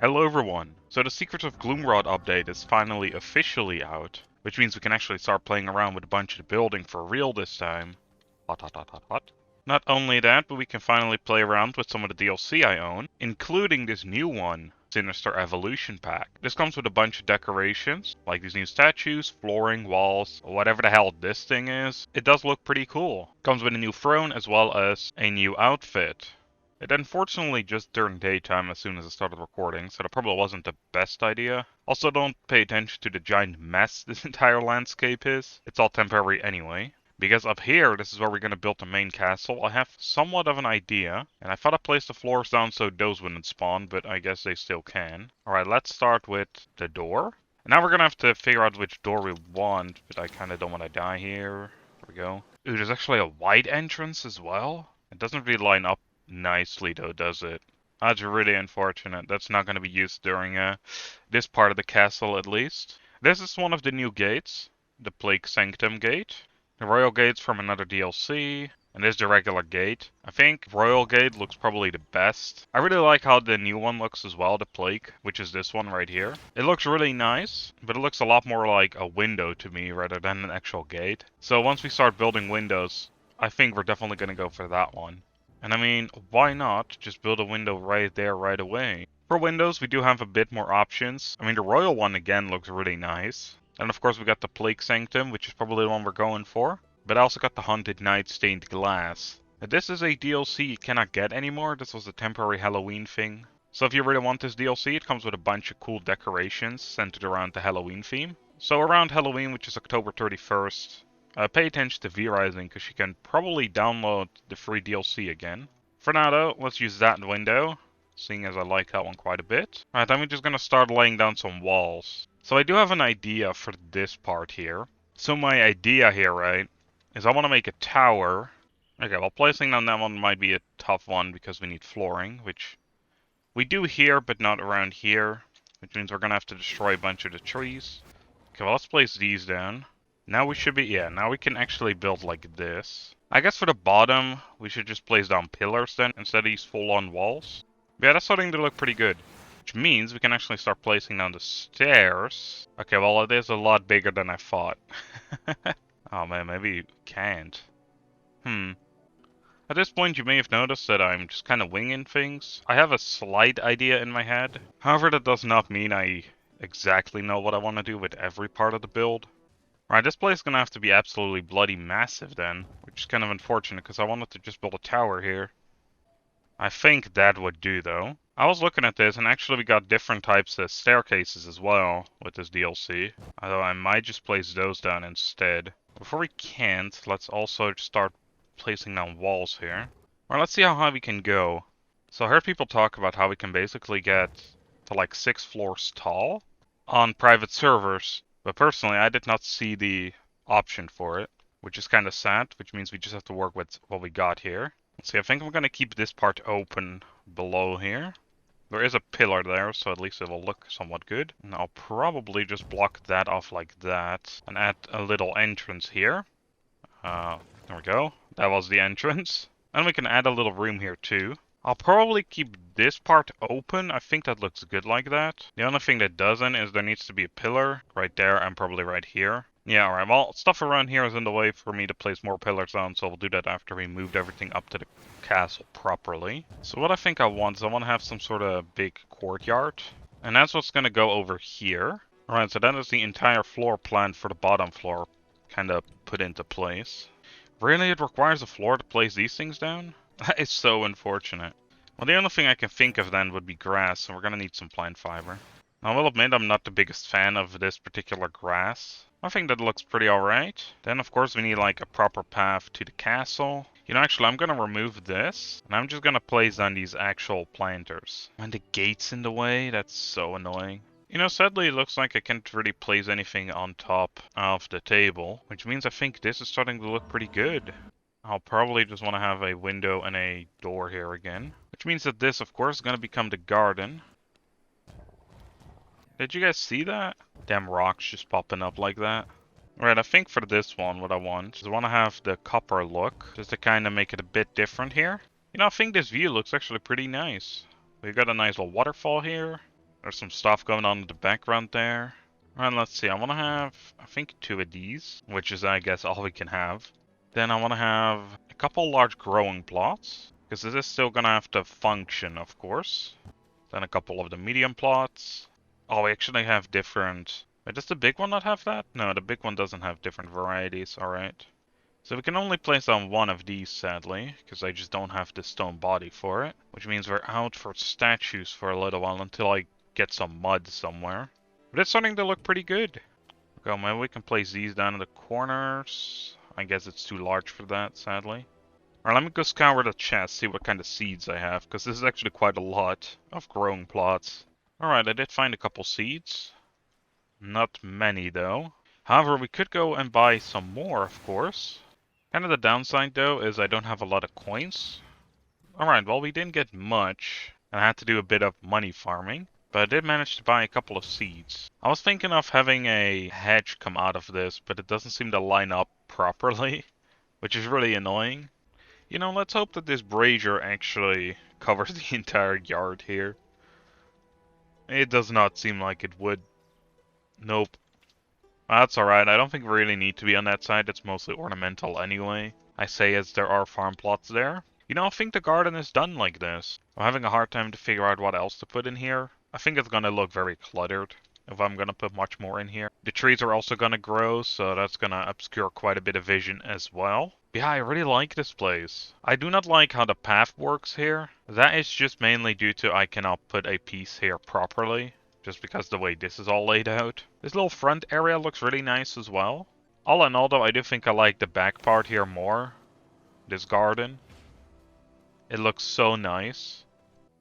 Hello everyone! So the Secrets of Gloomrot update is finally officially out, which means we can actually start playing around with a bunch of the building for real this time. Hot hot hot hot hot. Not only that, but we can finally play around with some of the DLC I own, including this new one, Sinister Evolution Pack. This comes with a bunch of decorations, like these new statues, flooring, walls, whatever the hell this thing is. It does look pretty cool. Comes with a new throne as well as a new outfit. It unfortunately just turned daytime as soon as I started recording, so that probably wasn't the best idea. Also, don't pay attention to the giant mess this entire landscape is. It's all temporary anyway. Because up here, this is where we're going to build the main castle. I have somewhat of an idea, and I thought I placed the floors down so those wouldn't spawn, but I guess they still can. Alright, let's start with the door. And now we're going to have to figure out which door we want, but I kind of don't want to die here. There we go. Ooh, there's actually a wide entrance as well. It doesn't really line up nicely though, does it? That's really unfortunate. That's not going to be used during this part of the castle at least. This is one of the new gates, the Plague Sanctum gate. The Royal gate's from another DLC, and this is the regular gate. I think Royal gate looks probably the best. I really like how the new one looks as well, the Plague, which is this one right here. It looks really nice, but it looks a lot more like a window to me rather than an actual gate. So once we start building windows, I think we're definitely going to go for that one. And I mean, why not just build a window right there right away? For windows, we do have a bit more options. I mean, the Royal one again looks really nice. And of course we got the Plague Sanctum, which is probably the one we're going for. But I also got the Haunted Night Stained Glass. Now, this is a DLC you cannot get anymore. This was a temporary Halloween thing. So if you really want this DLC, it comes with a bunch of cool decorations centered around the Halloween theme. So around Halloween, which is October 31st, pay attention to V-Rising, because you can probably download the free DLC again. For now though, let's use that window, seeing as I like that one quite a bit. Alright, then we're just going to start laying down some walls. So I do have an idea for this part here. So my idea here, right, is I want to make a tower. Okay, well, placing down that one might be a tough one because we need flooring, which we do here, but not around here, which means we're going to have to destroy a bunch of the trees. Okay, well, let's place these down. Now we should be, yeah, now we can actually build like this. I guess for the bottom, we should just place down pillars then, instead of these full-on walls. Yeah, that's starting to look pretty good. Which means we can actually start placing down the stairs. Okay, well, it is a lot bigger than I thought. Oh man, maybe you can't. At this point, you may have noticed that I'm just kind of winging things. I have a slight idea in my head. However, that does not mean I exactly know what I want to do with every part of the build. Right, this place is going to have to be absolutely bloody massive then, which is kind of unfortunate because I wanted to just build a tower here. I think that would do though. I was looking at this and actually we got different types of staircases as well with this DLC. Although I might just place those down instead. Before we can't, let's also start placing down walls here. Alright, let's see how high we can go. So I heard people talk about how we can basically get to like 6 floors tall on private servers. But personally, I did not see the option for it, which is kind of sad, which means we just have to work with what we got here. Let's see, I think I'm going to keep this part open below here. There is a pillar there, so at least it'll look somewhat good. And I'll probably just block that off like that and add a little entrance here. There we go. That was the entrance. And we can add a little room here too. I'll probably keep this part open. I think that looks good like that. The only thing that doesn't is there needs to be a pillar right there and probably right here. Yeah, alright, well, stuff around here is in the way for me to place more pillars down, so we'll do that after we moved everything up to the castle properly. So what I think I want is I want to have some sort of big courtyard. And that's what's going to go over here. Alright, so that is the entire floor plan for the bottom floor kind of put into place. Really, it requires a floor to place these things down? That is so unfortunate. Well, the only thing I can think of then would be grass, and we're going to need some plant fiber. Now, I will admit I'm not the biggest fan of this particular grass. I think that looks pretty alright. Then, of course, we need like a proper path to the castle. You know, actually, I'm going to remove this, and I'm just going to place down these actual planters. And the gate's in the way, that's so annoying. You know, sadly, it looks like I can't really place anything on top of the table, which means I think this is starting to look pretty good. I'll probably just want to have a window and a door here again. Which means that this, of course, is going to become the garden. Did you guys see that? Damn rocks just popping up like that. Alright, I think for this one, what I want is I want to have the copper look, just to kind of make it a bit different here. You know, I think this view looks actually pretty nice. We've got a nice little waterfall here. There's some stuff going on in the background there. Alright, let's see. I want to have, I think, 2 of these, which is, I guess, all we can have. Then I want to have a couple large growing plots, because this is still going to have to function, of course. Then a couple of the medium plots. Oh, we actually have different... Wait, does the big one not have that? No, the big one doesn't have different varieties, alright. So we can only place on one of these, sadly, because I just don't have the stone body for it. Which means we're out for statues for a little while until I get some mud somewhere. But it's starting to look pretty good. Okay, maybe we can place these down in the corners. I guess it's too large for that, sadly. Alright, let me go scour the chest, see what kind of seeds I have, because this is actually quite a lot of growing plots. Alright, I did find a couple seeds. Not many, though. However, we could go and buy some more, of course. Kind of the downside, though, is I don't have a lot of coins. Alright, well, we didn't get much, and I had to do a bit of money farming. But I did manage to buy a couple of seeds. I was thinking of having a hedge come out of this, but it doesn't seem to line up properly, which is really annoying. You know, let's hope that this brazier actually covers the entire yard here. It does not seem like it would. Nope. That's alright, I don't think we really need to be on that side, it's mostly ornamental anyway. I say as there are farm plots there. You know, I think the garden is done like this. I'm having a hard time to figure out what else to put in here. I think it's gonna look very cluttered if I'm gonna put much more in here. The trees are also gonna grow, so that's gonna obscure quite a bit of vision as well. Yeah, I really like this place. I do not like how the path works here. That is just mainly due to I cannot put a piece here properly. Just because the way this is all laid out. This little front area looks really nice as well. All in all though, I do think I like the back part here more. This garden. It looks so nice.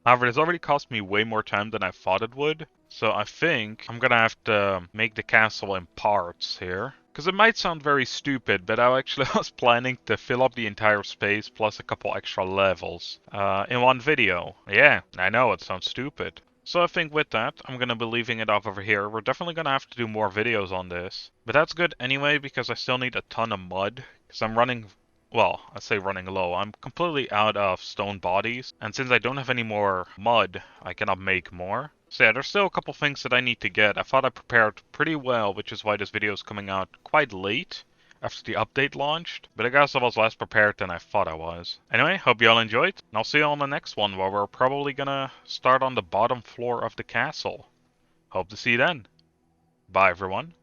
However, this already cost me way more time than I thought it would. So I think I'm gonna have to make the castle in parts here. Because it might sound very stupid, but I actually was planning to fill up the entire space plus a couple extra levels in one video. Yeah, I know, it sounds stupid. So I think with that, I'm gonna be leaving it off over here. We're definitely gonna have to do more videos on this. But that's good anyway, because I still need a ton of mud. Because I'm running... Well, I say running low. I'm completely out of stone bodies. And since I don't have any more mud, I cannot make more. So yeah, there's still a couple things that I need to get. I thought I prepared pretty well, which is why this video is coming out quite late after the update launched. But I guess I was less prepared than I thought I was. Anyway, hope you all enjoyed. And I'll see you on the next one, where we're probably gonna start on the bottom floor of the castle. Hope to see you then. Bye, everyone.